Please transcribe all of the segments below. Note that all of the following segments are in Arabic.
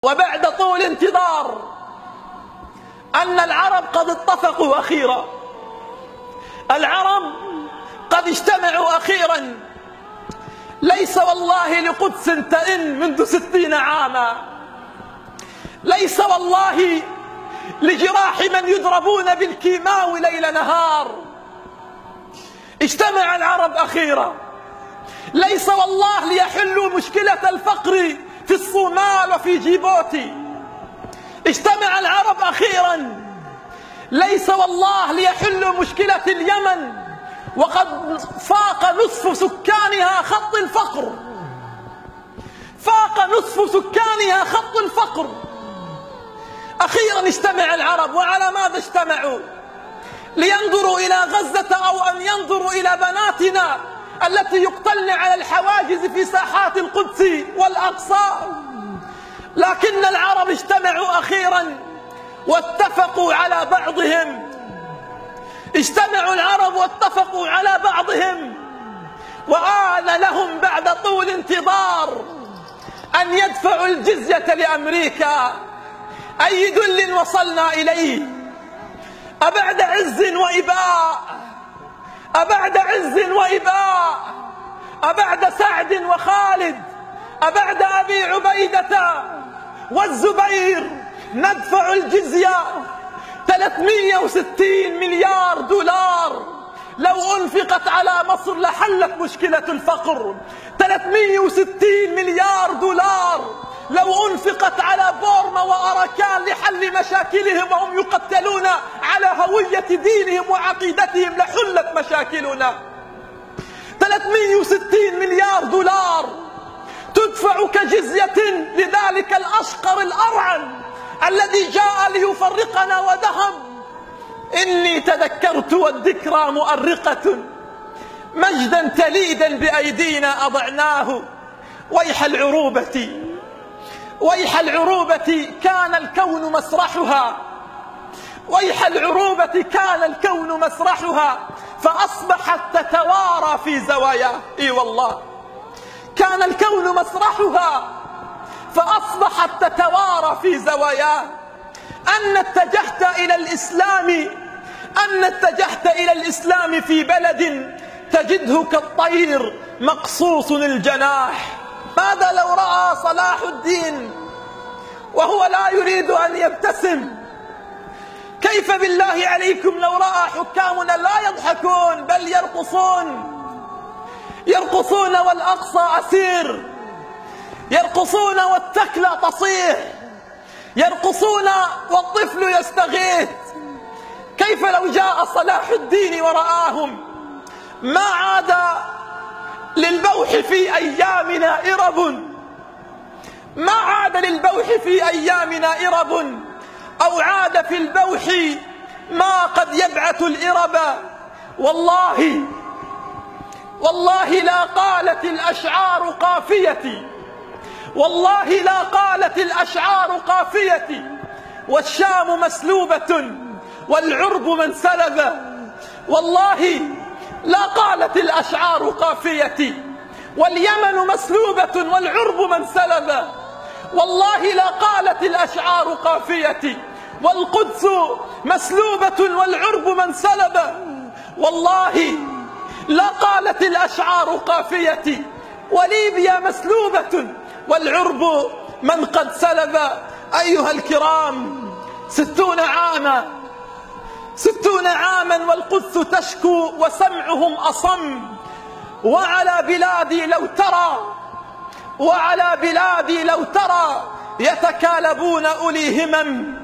وبعد طول انتظار أن العرب قد اتفقوا أخيرا، العرب قد اجتمعوا أخيرا. ليس والله لقدس تئن منذ 60 عاما، ليس والله لجراح من يضربون بالكيماوي ليل نهار. اجتمع العرب أخيرا، ليس والله ليحلوا مشكلة الفقر في الصومال وفي جيبوتي. اجتمع العرب أخيرا، ليس والله ليحلوا مشكلة اليمن وقد فاق نصف سكانها خط الفقر، فاق نصف سكانها خط الفقر. أخيرا اجتمع العرب. وعلى ماذا اجتمعوا؟ لينظروا إلى غزة أو أن ينظروا إلى بناتنا التي يقتلن على الحواجز في ساحات القدس والأقصى. لكن العرب اجتمعوا أخيرا واتفقوا على بعضهم، اجتمعوا العرب واتفقوا على بعضهم، وآن لهم بعد طول انتظار أن يدفعوا الجزية لأمريكا. أي دل وصلنا إليه؟ أبعد عز وإباء، أبعد عز وإباء، أبعد سعد وخالد، أبعد أبي عبيدة والزبير ندفع الجزية 360 مليار دولار. لو أنفقت على مصر لحلت مشكلة الفقر. 360 مليار دولار لو أنفقت على بورما وأراكان لحل مشاكلهم وهم يقتلون على هوية دينهم وعقيدتهم لحلت مشاكلنا. 360 مليار دولار تدفع كجزية لذلك الأشقر الأرعن الذي جاء ليفرقنا ودهم. إني تذكرت والذكرى مؤرقة مجدا تليدا بأيدينا أضعناه. ويح العروبة، ويح العروبة كان الكون مسرحها، ويح العروبة كان الكون مسرحها فأصبحت تتوارى في زواياه. إي والله كان الكون مسرحها فأصبحت تتوارى في زواياه. أن اتجهت إلى الإسلام، أن اتجهت إلى الإسلام في بلد تجده كالطير مقصوص الجناح. ماذا لو رأى صلاح الدين وهو لا يريد أن يبتسم؟ كيف بالله عليكم لو رأى حكامنا لا يضحكون بل يرقصون؟ يرقصون والأقصى أسير، يرقصون والتكلى تصيح، يرقصون والطفل يستغيث. كيف لو جاء صلاح الدين ورآهم؟ ما عاد للبوح في أيامنا إرب، ما عاد للبوح في أيامنا إرب، أو عاد في البوح ما قد يبعث الإرب. والله والله لا قالت الأشعار قافيتي، والله لا قالت الأشعار قافيتي، والشام مسلوبة والعرب من سلب. والله لا قالت الأشعار قافيتي، واليمن مسلوبة والعرب من سلب. والله لا قالت الأشعار قافيتي، والقدس مسلوبة والعرب من سلب. والله لا قالت الأشعار قافيتي، وليبيا مسلوبة والعرب من قد سلب. أيها الكرام، 60 عاما، 60 عاما والقدس تشكو وسمعهم أصم. وعلى بلادي لو ترى، وعلى بلادي لو ترى يتكالبون أولي همم.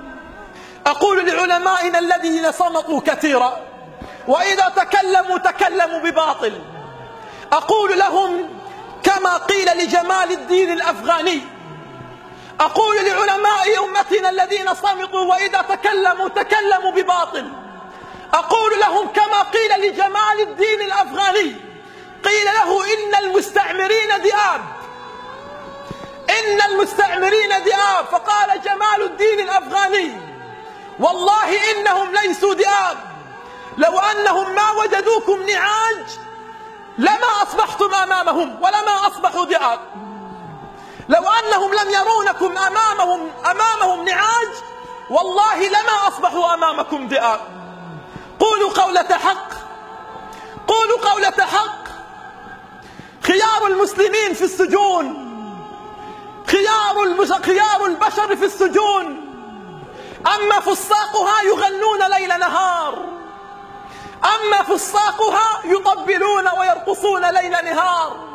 أقول لعلمائنا الذين صمتوا كثيرا وإذا تكلموا تكلموا بباطل، أقول لهم كما قيل لجمال الدين الأفغاني، أقول لعلماء أمتنا الذين صمتوا وإذا تكلموا تكلموا بباطل، أقول لهم كما قيل لجمال الدين الأفغاني، قيل له إن المستعمرين ذئاب، إن المستعمرين ذئاب، فقال جمال الدين الأفغاني والله إنهم ليسوا ذئاب، لو أنهم ما وجدوكم نعاج لما أصبحتم أمامهم ولما أصبحوا ذئاب، لو أنهم لم يرونكم أمامهم نعاج والله لما أصبحوا أمامكم ذئاب. قولوا قولة حق، قولوا قولة حق. خيار المسلمين في السجون، خيار البشر في السجون، أما فساقها يغنون ليل نهار، أما فساقها يطبلون ويرقصون ليل نهار.